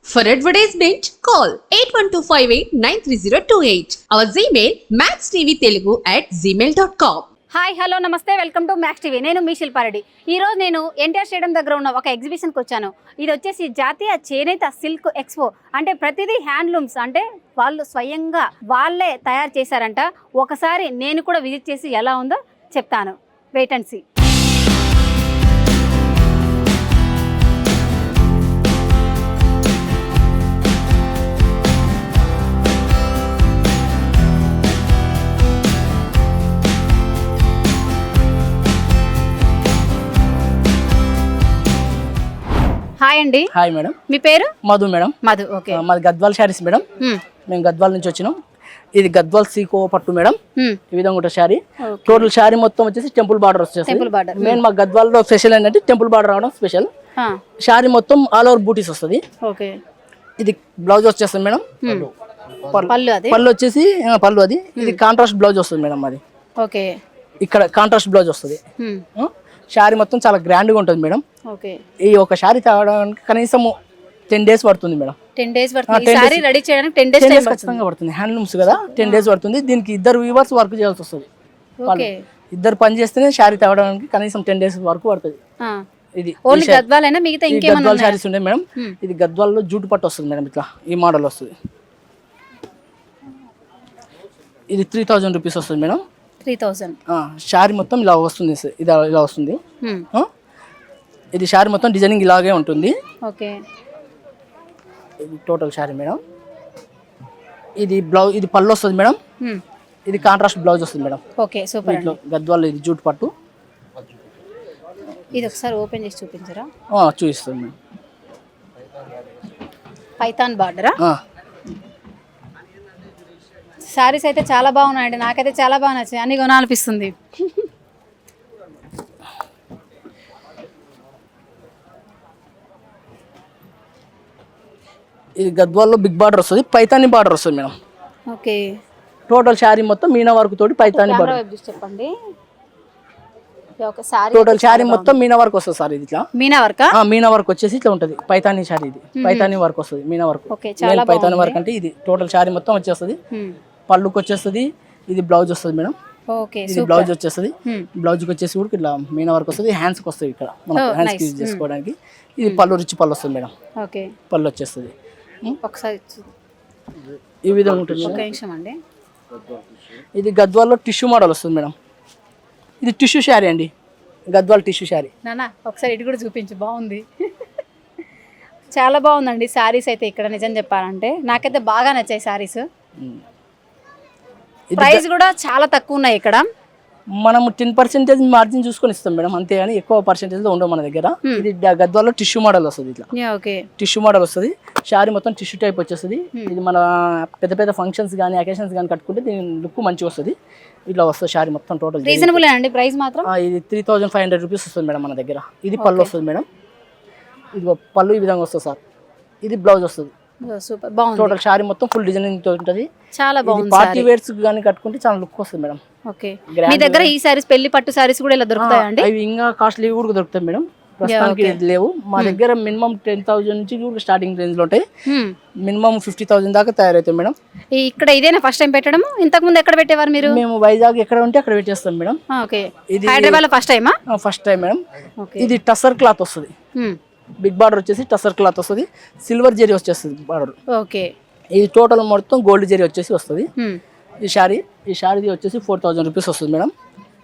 For advertisement, call 8125893028. Our Gmail maxtvtelugu@gmail.com. Hi hello నమస్తే welcome to max TV. నేను మీ శిల్పారెడ్డి. ఈరోజు నేను ఎన్టీఆర్ స్టేడియం దగ్గర ఉన్న ఒక ఎగ్జిబిషన్కి వచ్చాను. ఇది వచ్చేసి జాతీయ చేనేత సిల్క్ ఎక్స్పో. అంటే ప్రతిదీ హ్యాండ్లూమ్స్, అంటే వాళ్ళు స్వయంగా వాళ్ళే తయారు చేశారంట. ఒకసారి నేను కూడా విజిట్ చేసి ఎలా ఉందో చెప్తాను. Wait and see. హాయ్ అండి. Hi madam. మీ పేరు? మధు మేడం. మధు. ఓకే. మాది గద్వాల్ శారీస్ మేడం. మేము గద్వాల్ నుంచి వచ్చినాం. ఇది గద్వాల్ సీకో పట్టు మేడం. ఈ విధంగా ఉంటుంది శారీ. టోటల్ శారీ మొత్తం వచ్చేసి టెంపుల్ బార్డర్ వచ్చేసి మెయిన్ మా గద్వాల్ లో స్పెషల్ ఏంటంటే టెంపుల్ బార్డర్ రావడం స్పెషల్. శారీ మొత్తం ఆల్ ఓవర్ బూటీస్ వస్తుంది. ఇది బ్లౌజ్ వచ్చేస్తుంది మేడం. పళ్ళు వచ్చేసి పళ్ళు అది. ఇది కాంట్రాస్ట్ బ్లౌజ్ వస్తుంది మేడం. అది ఓకే. ఇక్కడ కాంట్రాస్ట్ బ్లౌజ్ వస్తుంది. శారీ మొత్తం చాలా గ్రాండ్ గా ఉంటుంది మేడం. ఈ ఒక శారీ తేవడానికి కనీసం 10 days పడుతుంది మేడం. 10 days పడుతుంది. శారీ రెడీ చేయడానికి 10 days టైం ఖచ్చితంగా పడుతుంది. హ్యాండ్లూమ్స్ కదా, 10 days పడుతుంది. దీనికి ఇద్దరు వీవర్స్ వర్క్ చేయాల్సి వస్తుంది. ఇద్దరు పని చేస్తేనే శారీ తేవడానికి కనీసం 10 days వరకు పడుతుంది. ఇది ఓన్లీ గద్వాల్ అయినా మిగతా ఇంకేమైనా గద్వాల్ శారీస్ ఉంటాయి మేడం. ఇది గద్వాల్లో జూటు పట్టు వస్తుంది మేడం. ఇట్లా ఈ మోడల్ వస్తుంది. ఇది 3000 రూపీస్ వస్తుంది మేడం. 3000. శారీ మొత్తం ఇలా వస్తుంది. ఇది ఇలా వస్తుంది. ఇది శారీ మొత్తం డిజైనింగ్ ఇలాగే ఉంటుంది. ఓకే. ఇది టోటల్ శారీ మేడం. ఇది బ్లౌజ్, ఇది పళ్ళు వస్తుంది మేడం. ఇది కాంట్రాస్ట్ బ్లౌజ్ వస్తుంది మేడం. Okay, super. ఇట్లా గద్వాల్ ఇది జూట్ పట్టు. ఇది ఒకసారి ఓపెన్ చేసి చూపించరా? చూపిస్తాను మేడం. పైథాన్ బార్డరా? శారీస్ అయితే చాలా బాగున్నాయండి. నాకైతే చాలా బాగా నచ్చాయి. అన్ని కొనాలనిపిస్తుంది. ఇది గద్వాల్లో బిగ్ బార్డర్ వస్తుంది. పైతాని బార్డర్ వస్తుంది మేడం. ఓకే. టోటల్ శారీ మొత్తం మీనా వర్క్ తోటి పైతాని బార్డర్. చెప్పండి. టోటల్ శారీ మొత్తం మీనా వర్క్ వస్తుంది సార్. ఇది ఇట్లా మీనా వర్క్. మీనా వర్క్ వచ్చేసి ఇట్లా ఉంటుంది. పైతాని శారీ ఇది. పైతాని వర్క్ వస్తుంది. మీనా వర్క్. పైతాని వర్క్ అంటే ఇది టోటల్ శారీ మొత్తం వచ్చేస్తుంది. పళ్ళుకి వచ్చేస్తుంది. ఇది బ్లౌజ్ వస్తుంది మేడం. ఇది బ్లౌజ్ వచ్చేస్తుంది. బ్లౌజ్ కి వచ్చేసి కూడా ఇట్లా మీనా వర్క్ వస్తుంది. హ్యాండ్స్ కి వస్తుంది. ఇక్కడ మనం హ్యాండ్స్ యూజ్ చేసుకోవడానికి. ఇది పళ్ళు రిచ్ పళ్ళు వస్తుంది మేడం. పళ్ళు వచ్చేస్తుంది. ఒకసారి ఈ విధంగా ఉంటుంది. ఇది గద్వాల్లో టిష్యూ మోడల్ వస్తుంది మేడం. ఇది టిష్యూ శారీ అండి. గద్వాల్ టిష్యూ శారీ. నానా ఒకసారి ఇటు కూడా చూపించు. బాగుంది. చాలా బాగుందండి శారీస్ అయితే. ఇక్కడ నిజం చెప్పాలంటే నాకైతే బాగా నచ్చాయి శారీస్. ప్రైస్ కూడా చాలా తక్కువ ఉన్నాయి ఇక్కడ. మనం 10% మార్జిన్ చూసుకొని ఇస్తాం మేడం. అంతేగాని ఎక్కువ పర్సెంటేజ్ లో ఉండవు మన దగ్గర. ఇది గద్వాల్లో టిష్యూ మోడల్ వస్తుంది. ఇట్లా టిష్యూ మోడల్ వస్తుంది. శారీ మొత్తం టిష్యూ టైప్ వచ్చేస్తుంది. ఇది మన పెద్ద పెద్ద ఫంక్షన్స్ కానీ అకేషన్స్ కానీ కట్టుకుంటే దీని లుక్ మంచిగా వస్తుంది. ఇట్లా వస్తుంది శారీ మొత్తం. టోటల్ రీజనబుల్ అండి ప్రైస్ మాత్రం. ఇది 3500 రూపీస్ వస్తుంది మేడం మన దగ్గర. ఇది పళ్ళు వస్తుంది మేడం. ఇది పళ్ళు ఈ విధంగా వస్తుంది సార్. ఇది బ్లౌజ్ వస్తుంది. సూపర్ బాగుంది. టోటల్ శారీ మొత్తం ఫుల్ డిజైనింగ్ తో ఉంటుంది. చాలా బాగుంది. పార్టీ వేర్స్ గానీ కట్టుకుంటే చాలా లుక్ వస్తుంది మేడం. ఓకే. మీ దగ్గర ఈ సారీస్ పెళ్లి పట్టు సారీస్ కూడా ఇలా దొరుకుతాయండి? అవి ఇంకా కాస్ట్లీ కూడా దొరుకుతాయి మేడం. ప్రస్తుతానికి లేవు మా దగ్గర. మినిమం 10,000 నుంచి కూడా స్టార్టింగ్ రేంజ్ లో ఉంటాయి. మినిమం 50,000 దాకా తయారైతాయి మేడం. ఇక్కడ ఇదేనా ఫస్ట్ టైం పెట్టడం? ఇంతకు ముందు ఎక్కడ పెట్టేవారు మీరు? మేము వైజాగ్ ఎక్కడ ఉంటే అక్కడ పెట్టేస్తాం మేడం. ఓకే. ఇది హైదరాబాద్ లో ఫస్ట్ టైమా? First time madam. ఇది టసర్ క్లాత్ వస్తుంది. బిగ్ బార్డర్ వచ్చేసి టసర్ క్లాత్ వస్తుంది. సిల్వర్ జరీ వచ్చేస్తుంది బార్డర్. ఓకే. ఇది టోటల్ మొత్తం గోల్డ్ జరీ వచ్చేసి వస్తుంది. ఈ శారీ వచ్చేసి 4000 రూపీస్ వస్తుంది మేడం.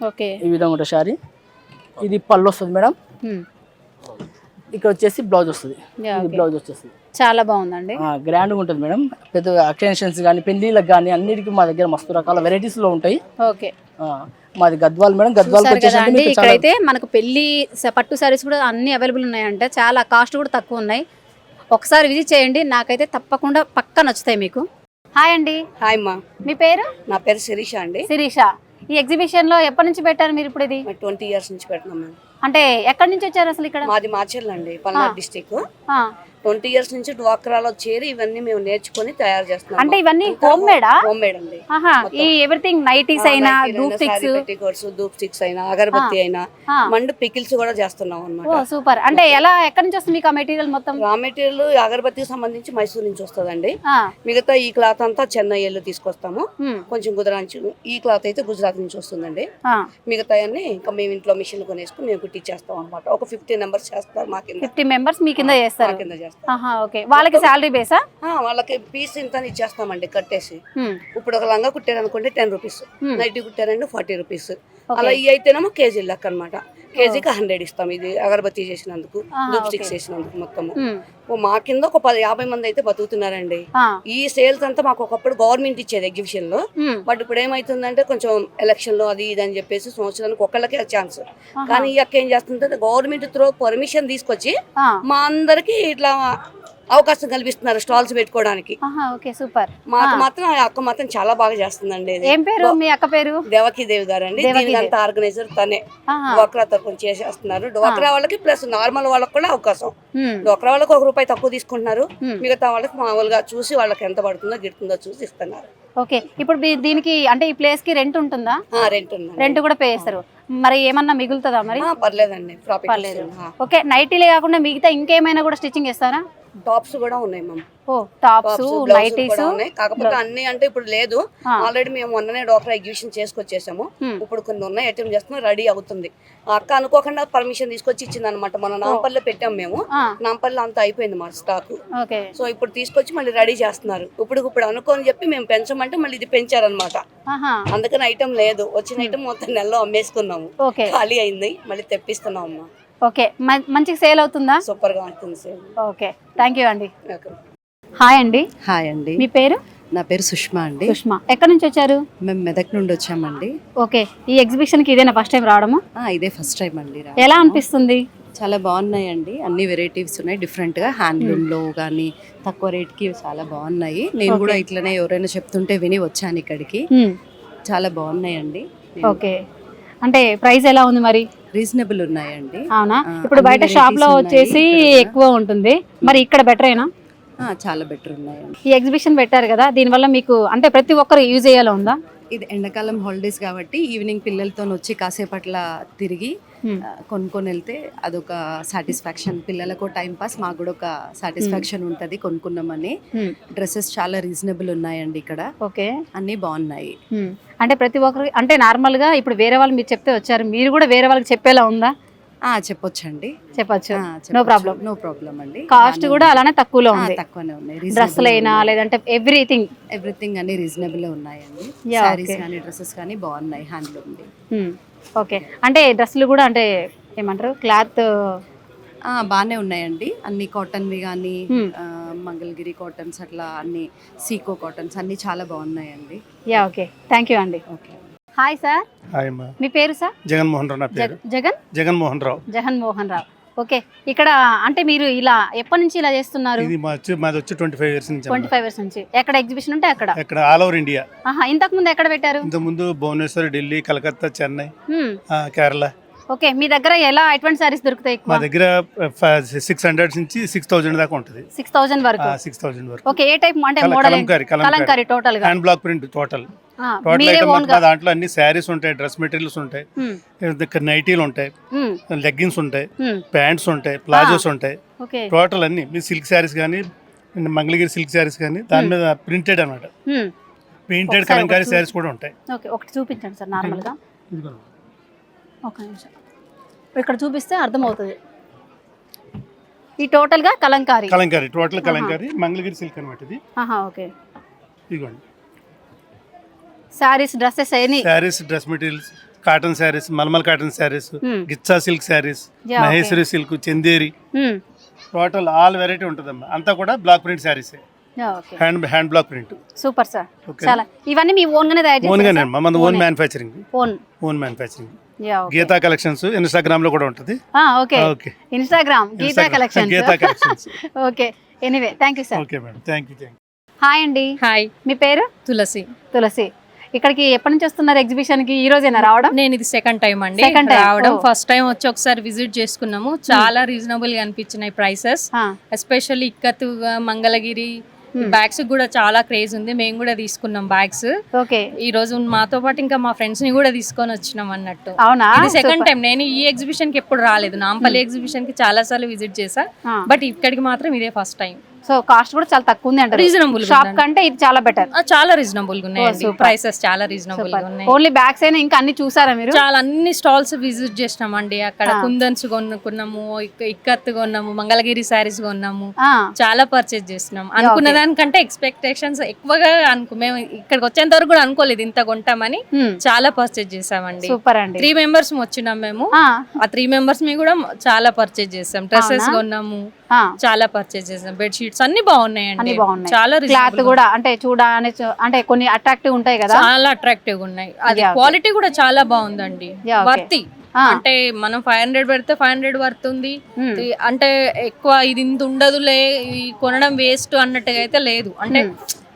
ఓకే. ఈ విధంగా ఉంటుంది శారీ. ఇది పళ్ళు వస్తుంది మేడం. ఇక్కడ వచ్చేసి బ్లౌజ్ వస్తుంది. బ్లౌజ్ వచ్చేసి చాలా బాగుందండి. గ్రాండ్ గా ఉంటుంది మేడం. పెద్ద అకేషన్స్ కానీ పెళ్లిళ్ళకి కానీ అన్నిటికీ మా దగ్గర మస్తు రకాల వెరైటీస్ లో ఉంటాయి. ఓకే. మాది గద్వాల్ మేడం. గద్వాల్ ఇక్కడైతే మనకు పెళ్లి పట్టు సారీస్ కూడా అన్ని అవైలబుల్ ఉన్నాయంటే చాలా కాస్ట్ కూడా తక్కువ ఉన్నాయి. ఒకసారి విజిట్ చేయండి. నాకైతే తప్పకుండా పక్కా నచ్చుతాయి మీకు. హాయ్ అండి. హాయ్ అమ్మా. మీ పేరు? నా పేరు శిరీష అండి. శిరీష. ఈ ఎగ్జిబిషన్ లో ఎప్పటి నుంచి పెట్టారు మీరు ఇప్పుడు ఇది? 20 years నుంచి పెడుతున్నాం. అంటే ఎక్కడి నుంచి వచ్చారు అసలు ఇక్కడ? మాది మాచెల్ అండి, పల్నాడు డిస్ట్రిక్ట్. 20 years నుంచి డ్వాక్రాలో చేరి ఇవన్నీ మేము నేర్చుకొని తయారు చేస్తున్నాం. అంటే ఇవన్నీ హోమ్ మేడా? హోమ్ మేడ్ అండి. ఈ ఎవ్రీథింగ్ నైటీస్ అయినా, ధూప్ స్టిక్స్ అయినా, అగరబత్తి అయినా, మండు పికిల్స్ కూడా చేస్తున్నాం అన్నమాట. ఓ సూపర్. అంటే ఎలా, ఎక్కడి నుంచి వస్తుంది మీకు ఆ మెటీరియల్ మొత్తం? రా మెటీరియల్ అగరబత్తికి సంబంధించి మైసూర్ నుంచి వస్తుందండి. మిగతా ఈ క్లాత్ అంతా చెన్నై తీసుకొస్తాము. కొంచెం గుజరాత్, ఈ క్లాత్ అయితే గుజరాత్ నుంచి వస్తుందండి. మిగతా అన్ని ఇంకా మేము ఇంట్లో మిషన్ కొనేసుకుని మేము కుట్టించేస్తాం అనమాట. ఒక 50 మెంబర్స్ చేస్తారు మా కింద. 50 మెంబర్స్ మీ కింద చేస్తారు? కింద చేస్తారు. ఓకే. వాళ్ళకి శాలరీ బేసా? వాళ్ళకి పీస్ ఇంత ఇచ్చేస్తామండి కట్టేసి. ఇప్పుడు ఒక లంగా కుట్టారనుకోండి 10 రూపీస్, నైటీ కుట్టారండి 40 రూపీస్. అలా ఇవి అయితేనేమో కేజీ లెక్క అనమాట. కేజీకి 100 ఇస్తాం. ఇది అగరబత్తి చేసినందుకు, ధూప్ స్టిక్స్ చేసినందుకు మొత్తము. మా కింద ఒక 50 మంది అయితే బతుకుతున్నారండి. ఈ సేల్స్ అంతా మాకు ఒకప్పుడు గవర్నమెంట్ ఇచ్చేది ఎగ్జిబిషన్ లో. బట్ ఇప్పుడు ఏమైతుందంటే కొంచెం ఎలక్షన్ లో అది ఇది అని చెప్పేసి సంవత్సరానికి ఒకళ్ళకే ఛాన్స్. కానీ ఈ అక్క ఏం చేస్తుందంటే గవర్నమెంట్ త్రూ పర్మిషన్ తీసుకొచ్చి మా అందరికి ఇట్లా అవకాశం కల్పిస్తున్నారు స్టాల్స్ పెట్టుకోవడానికి. Okay super. మాకు మాత్రం ఆ అక్క మాత్రం చాలా బాగా చేస్తుందండి. ఏం పేరు మీ అక్క పేరు? దేవకీ దేవి గారు అండి. దీనికంతా ఆర్గనైజర్ తనే. డ్వాక్రా తరఫున చేసేస్తున్నారు. డ్వాక్రా వాళ్ళకి ప్లస్ నార్మల్ వాళ్ళకి కూడా అవకాశం. డ్వాక్రా వాళ్ళకి ₹1 తక్కువ తీసుకుంటున్నారు. మిగతా వాళ్ళకి మామూలుగా చూసి వాళ్ళకి ఎంత పడుతుందో గిడుతుందో చూసి ఇస్తున్నారు. ఓకే. ఇప్పుడు దీనికి అంటే ఈ ప్లేస్ కి రెంట్ ఉంటుందా? రెంట్ ఉంది. రెంట్ కూడా పే చేస్తారు. మరి ఏమన్నా మిగులుతుందా మరి? పర్లేదండి, ప్రాఫిట్ పర్లేదు. ఓకే. నైటీలే కాకుండా మిగతా ఇంకేమైనా కూడా స్టిచ్చింగ్ చేస్తారా? టాప్స్ కూడా ఉన్నాయి మ్యామ్. టాప్స్, నైటీస్ ఉన్నాయి. కాకపోతే అన్ని అంటే ఇప్పుడు లేదు. ఆల్రెడీ మేము మొన్ననే డ్వాక్రా ఎగ్జిబిషన్ చేసుకొచ్చేసాము. ఇప్పుడు కొన్ని ఉన్నాయి, అటెంప్ట్ చేస్తున్నాం, రెడీ అవుతుంది. అక్క అనుకోకుండా పర్మిషన్ తీసుకొచ్చి ఇచ్చింది అనమాట. మన నాంపల్లిలో పెట్టాం మేము. నాంపల్లిలో అంతా అయిపోయింది మా స్టాక్. సో ఇప్పుడు తీసుకొచ్చి మళ్ళీ రెడీ చేస్తున్నారు. ఇప్పుడు అనుకోని చెప్పి మేము పెంచమంటే మళ్ళీ ఇది పెంచారనమాట. అందుకని ఐటమ్ లేదు. వచ్చిన ఐటమ్ మొత్తం నెలలో అమ్మేసుకున్నాము. ఖాళీ అయింది, మళ్ళీ తెప్పిస్తున్నాం అమ్మా. ఓకే. మంచిగా సేల్ అవుతుందా? సూపర్ గా ఉంటుంది సేల్. ఓకే, థ్యాంక్ యూ అండి. హాయ్ అండి. హాయ్ అండి. మీ పేరు? నా పేరు సుష్మా అండి. సుష్మా. ఎక్కడి నుంచి వచ్చారు? మేము మెదక్ నుండి వచ్చామండి. ఓకే. ఈ ఎగ్జిబిషన్ కి ఇదేనా ఫస్ట్ టైం రావడము? ఇదే ఫస్ట్ టైం అండి. ఎలా అనిపిస్తుంది? చాలా బాగున్నాయండి. అన్ని వెరైటీస్ ఉన్నాయి డిఫరెంట్ గా. హ్యాండ్లూమ్ లో కానీ తక్కువ రేట్ కి చాలా బాగున్నాయి. నేను కూడా ఇట్లనే ఎవరైనా చెప్తుంటే విని వచ్చాను ఇక్కడికి. చాలా బాగున్నాయండి. ఓకే. అంటే ప్రైస్ ఎలా ఉంది మరి? రీజనబుల్ ఉన్నాయండి. అవునా? ఇప్పుడు బయట షాప్ లో వచ్చేసి ఎక్కువ ఉంటుంది, మరి ఇక్కడ బెటరేనా? చాలా బెటర్ ఉన్నాయండి. ఈ ఎగ్జిబిషన్ పెట్టారు కదా, దీనివల్ల మీకు అంటే ప్రతి ఒక్కరు యూజ్ అయ్యేలా ఉందా? ఇది ఎండాకాలం హాలిడేస్ కాబట్టి ఈవినింగ్ పిల్లలతో వచ్చి కాసేపట్ల తిరిగి కొనుక్కొని వెళ్తే అదొక సాటిస్ఫాక్షన్. పిల్లలకు టైం పాస్, మాకు కూడా ఒక సాటిస్ఫాక్షన్ ఉంటుంది కొనుక్కున్నామని. డ్రెస్సెస్ చాలా రీజనబుల్ ఉన్నాయండి ఇక్కడ. ఓకే. అన్ని బాగున్నాయి. అంటే ప్రతి ఒక్కరు అంటే నార్మల్ గా ఇప్పుడు వేరే వాళ్ళు మీరు చెప్తే వచ్చారు, మీరు కూడా వేరే వాళ్ళకి చెప్పేలా ఉందా? చెప్పొచ్చండి. చెప్పొచ్చు. No problem. నో ప్రాబ్లం అండి. కాస్ట్ కూడా అలానే తక్కువలో ఉంది. తక్కువనే ఉన్నాయి. డ్రెస్లైనా లేదంటే ఎవ్రీథింగ్ అన్ని రీజనబుల్ ఉన్నాయండి. సారీస్ కానీ డ్రెస్సెస్ కానీ బాగున్నాయి హ్యాండ్లూమ్. ఓకే. అంటే డ్రెస్సులు కూడా అంటే ఏమంటారు క్లాత్ బాగానే ఉన్నాయండి. అన్ని కాటన్వి కానీ మంగళగిరి కాటన్స్ అట్లా అన్ని సీకో కాటన్స్ అన్ని చాలా బాగున్నాయండి. ఓకే, థ్యాంక్ యూ అండి. ఓకే. Hi sir. హాయ్ అమ్మా. మీ పేరు సార్? జగన్మోహన్ రావు. నా పేరు జగన్మోహన్ రావు. జగన్మోహన్ రావు. ఓకే. ఇక్కడ అంటే మీరు ఇలా ఎప్పటి నుంచి ఇలా చేస్తున్నారు? ఇది మాది వచ్చి 25 years నుంచి. 25 years నుంచి. ఎక్కడ ఎగ్జిబిషన్ ఉంటే అక్కడ? ఎక్కడ ఆల్ ఓవర్ ఇండియా. ఇంతకు ముందు ఎక్కడ పెట్టారు? ఇంతకు ముందు భువనేశ్వర్, ఢిల్లీ, కలకత్తా, చెన్నై, కేరళ. ఓకే. మీ దగ్గర ఎలా ఎటువంటి సారీస్ దొరుకుతాయి? మా దగ్గర 600 నుంచి 6000 దాకా ఉంటుంది. 6000 వరకు. 6000 వరకు. ఓకే. ఏ టైప్ అంటే మోడల్? కలంకారీ టోటల్ గా. Hand block print total. దాంట్లో అన్ని శారీస్ ఉంటాయి, డ్రెస్ మెటీరియల్స్ ఉంటాయి, నైటీలు ఉంటాయి, లెగ్గిన్స్ ఉంటాయి, ప్యాంట్స్ ఉంటాయి, ప్లాజోస్ ఉంటాయి. టోటల్ అన్ని మీ సిల్క్ శారీస్ కానీ మంగళగిరి సిల్క్ శారీస్ కానీ దాని మీద ప్రింటెడ్ అన్నమాట. ప్రింటెడ్ కలంకారీ శారీస్ కూడా ఉంటాయి. ఒకటి చూపించండి సార్ నార్మల్ గా. ఒక నిమిషం ఇక్కడ చూపిస్తే అర్థమవుతుంది. ఈ టోటల్ గా కలంకారీ టోటల్ కలంకారీ మంగళగిరి సిల్క్ అన్నమాట ఇది. ఓకే. ఇదిగోండి sarees, dresses, sarees, dress materials, cotton sarees, mulmul cotton sarees, Ghicha silk sarees, Maheshwari silk, Chanderi, total all variety ఉంటుందమ్మా. అంతా కూడా బ్లాక్ ప్రింట్ సారీసే. Hand block print. Super sir. చాలా ఇవన్నీ మీ ఓన్ గానే తయారు చేస్తారా? ఓన్ గానే అమ్మా, మన own manufacturing. Own manufacturing. Geeta collections Instagram లో కూడా ఉంటుంది. Okay. Instagram Geeta collections. Okay. Anyway thank you sir. Okay madam, thank you. Hi అండి. హాయ్. మీ పేరు? తులసి. తులసి. ఇక్కడికి ఎప్పటి నుంచి వస్తున్నారు ఎగ్జిబిషన్ కి? ఈ రోజేనా రావడం? నేను ఇది సెకండ్ టైం అండి Second time. రావడం. Oh. ఫస్ట్ టైం వచ్చి ఒకసారి విజిట్ చేసుకున్నాము. చాలా రీజనబుల్ గా అనిపించినాయి prices. Especially Ikat, Mangalagiri bags కూడా చాలా క్రేజ్ ఉంది. మేము కూడా తీసుకున్నాం బ్యాగ్స్. ఓకే, ఈ రోజు మాతో పాటు ఇంకా మా ఫ్రెండ్స్ ని కూడా తీసుకొని వచ్చినాం అన్నట్టు. అవునా? ఇది సెకండ్ టైం. నేను ఈ ఎగ్జిబిషన్ కి ఎప్పుడు రాలేదు. నాంపల్లి ఎగ్జిబిషన్ కి చాలా సార్లు విజిట్ చేసా, బట్ ఇక్కడికి మాత్రం ఇదే ఫస్ట్ టైం. సో కాస్ట్ కూడా చాలా తక్కువ ఉంది అంటారు. రీజనబుల్ షాప్ కంటే ఇది చాలా బెటర్. చాలా రీజనబుల్ గా ఉన్నాయండి ప్రైసెస్. చాలా రీజనబుల్ గా ఉన్నాయి. ఓన్లీ బ్యాగ్స్ అయినా ఇంకా అన్ని చూసారా మీరు? చాలా అన్ని స్టాల్స్ విజిట్ చేసినామండి. అక్కడ కుందన్స్ కొనుక్కున్నాము, ఇక్కత్ కొన్నాము, మంగళగిరి శారీస్ కొన్నాము. చాలా పర్చేస్ చేసినాం. అనుకున్న దానికంటే ఎక్స్పెక్టేషన్స్ ఎక్కువగా మేము ఇక్కడికి వచ్చేంత వరకు కూడా అనుకోలేదు ఇంత కొంటామని. చాలా పర్చేస్ చేసామండి. సూపర్ అండి. 3 members వచ్చినాం మేము. ఆ 3 members మీ కూడా చాలా పర్చేస్ చేసాం. డ్రెస్సెస్ కొన్నాము, చాలా పర్చేస్ చేసాం. బెడ్ షీట్స్ అన్ని బాగున్నాయండి. చాలా క్లాత్ కూడా అంటే అంటే కొన్ని అట్రాక్టివ్ ఉంటాయి కదా, చాలా అట్రాక్టివ్ ఉన్నాయి. అది క్వాలిటీ కూడా చాలా బాగుందండి. వర్తి అంటే మనం 500 పెడితే 500 వర్త్ ఉంది. అంటే ఎక్కువ ఇది ఇంత ఉండదులే, కొనడం వేస్ట్ అన్నట్టుగా అయితే లేదు. అంటే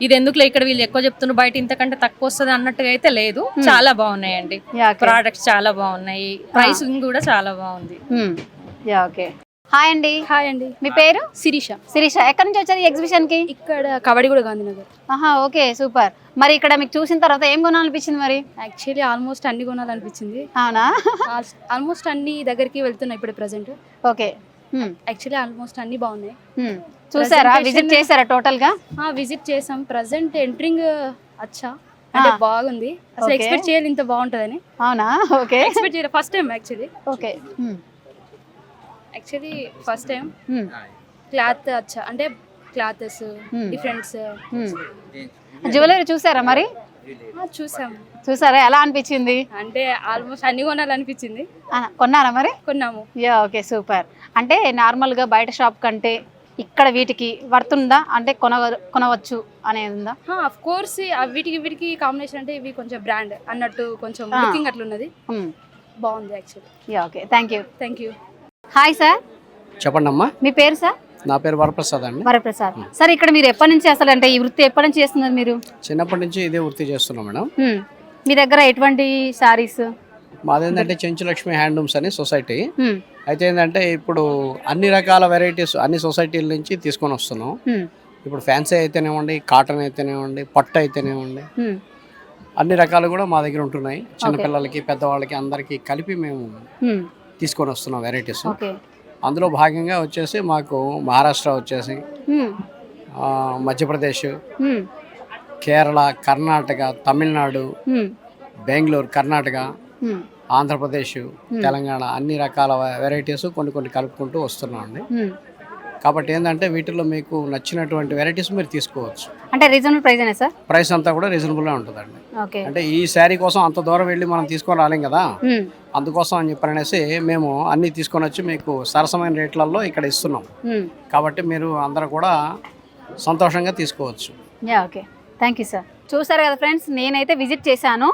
ఇది ఎందుకులే ఇక్కడ వీళ్ళు ఎక్కువ చెప్తున్నారు, బయట ఇంతకంటే తక్కువ వస్తుంది అన్నట్టుగా అయితే లేదు. చాలా బాగున్నాయండి ప్రోడక్ట్స్, చాలా బాగున్నాయి. ప్రైసింగ్ కూడా చాలా బాగుంది. ఓకే. హాయ్ అండి. హాయ్ అండి. మీ పేరు? శిరీష. శిరీష, ఎక్కడి నుంచి వచ్చారు ఈ ఎగ్జిబిషన్ కి? ఇక్కడ కబడ్డీగూడ గాంధీనగర్. ఆహా, ఓకే, సూపర్. మరి ఇక్కడ మీకు చూసిన తర్వాత ఏం కొనాలనిపించింది మరి? యాక్చువల్లీ ఆల్మోస్ట్ అన్ని కొనాలనిపించింది. అవునా? ఆల్మోస్ట్ అన్ని దగ్గరికి వెళ్తున్నాయి ఇప్పుడు ప్రెసెంట్. ఓకే. యాక్చువల్లీ ఆల్మోస్ట్ అన్ని బాగున్నాయి. చూసారా? విజిట్ చేశారా టోటల్ గా? విజిట్ చేసాం. ప్రెసెంట్ ఎంట్రింగ్ అచ్చా అంటే బాగుంది. అసలు ఎక్స్పెక్ట్ చేయాలి ఇంత బాగుంటుందని. అవునా? ఓకే. ఎక్స్పెక్ట్ చేయాలి first time actually. Okay. Actually first time cloth అచ్చా అంటే క్లాత్స్ డిఫరెంట్స్. జ్యువెలరీ చూసారా మరి? చూసాం. చూసారా? ఎలా అనిపించింది? అంటే ఆల్మోస్ట్ అన్ని కొనాలనిపించింది. కొన్నారా మరి? కొన్నాము. Okay, super. అంటే నార్మల్ గా బయట షాప్ కంటే ఇక్కడ వీటికి వర్తుందా? అంటే కొనవచ్చు అనేది ఉందా? ఆఫ్ కోర్స్ వీటికి కాంబినేషన్ అంటే ఇవి కొంచెం బ్రాండ్ అన్నట్టు కొంచెం లుకింగ్ అట్లున్నది. బాగుంది actually. Okay, thank you. Hi sir. చెప్పండి అమ్మా. మీ పేరు సార్? నా పేరు వరప్రసాద్ అండి. వరప్రసాద్ సార్, ఇక్కడ మీరు ఎప్పటి నుంచి అసలు అంటే ఈ వృత్తి ఎప్పటి నుంచి చేస్తున్నారు మీరు? చిన్నప్పటి నుంచి ఇదే వృత్తి చేస్తున్నాం మేడం. మీ దగ్గర ఎటువంటి సారీస్? మాదేంటంటే చెంచులక్ష్మి హ్యాండ్లూమ్స్ అని సొసైటీ. అయితే ఏంటంటే ఇప్పుడు అన్ని రకాల వెరైటీస్ అన్ని సొసైటీల నుంచి తీసుకొని వస్తున్నాం. ఇప్పుడు ఫ్యాన్సీ అయితేనేవ్వండి, కాటన్ అయితేనేవ్వండి, పట్టు అయితేనేవ్వండి, అన్ని రకాలు కూడా మా దగ్గర ఉంటున్నాయి. చిన్నపిల్లలకి, పెద్దవాళ్ళకి అందరికీ కలిపి మేము తీసుకొని వస్తున్నాం వెరైటీస్. అందులో భాగంగా వచ్చేసి మాకు మహారాష్ట్ర వచ్చేసి, మధ్యప్రదేశ్, కేరళ, కర్ణాటక, తమిళనాడు, బెంగళూరు, కర్ణాటక, ఆంధ్రప్రదేశ్, తెలంగాణ అన్ని రకాల వెరైటీస్ కొన్ని కలుపుకుంటూ వస్తున్నాం అండి. కాబట్టి ఏంటంటే వీటిలో మీకు నచ్చినటువంటి వెరైటీస్ మీరు తీసుకోవచ్చు. అంటే రీజనబుల్ ప్రైస్ అయినా సార్? ప్రైస్ అంతా కూడా రీజనబుల్గా ఉంటుందండి. అంటే ఈ శారీ కోసం అంత దూరం వెళ్ళి మనం తీసుకొని రాలేం కదా, అందుకోసం అని చెప్పనేసి మేము అన్ని తీసుకొని వచ్చి మీకు సరసమైన రేట్లలో ఇక్కడ ఇస్తున్నాం. కాబట్టి మీరు అందరూ కూడా సంతోషంగా తీసుకోవచ్చు. Okay, thank you sir. చూసారు కదా ఫ్రెండ్స్, నేనైతే విజిట్ చేశాను.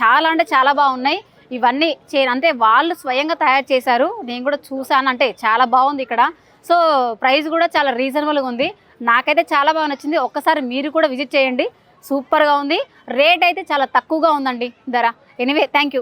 చాలా అంటే చాలా బాగున్నాయి ఇవన్నీ. అంటే వాళ్ళు స్వయంగా తయారు చేశారు, నేను కూడా చూసాను. అంటే చాలా బాగుంది ఇక్కడ. సో ప్రైస్ కూడా చాలా రీజనబుల్గా ఉంది. నాకైతే చాలా బాగా నచ్చింది. ఒక్కసారి మీరు కూడా విజిట్ చేయండి. సూపర్గా ఉంది. రేట్ అయితే చాలా తక్కువగా ఉందండి ధర. Anyway, thank you.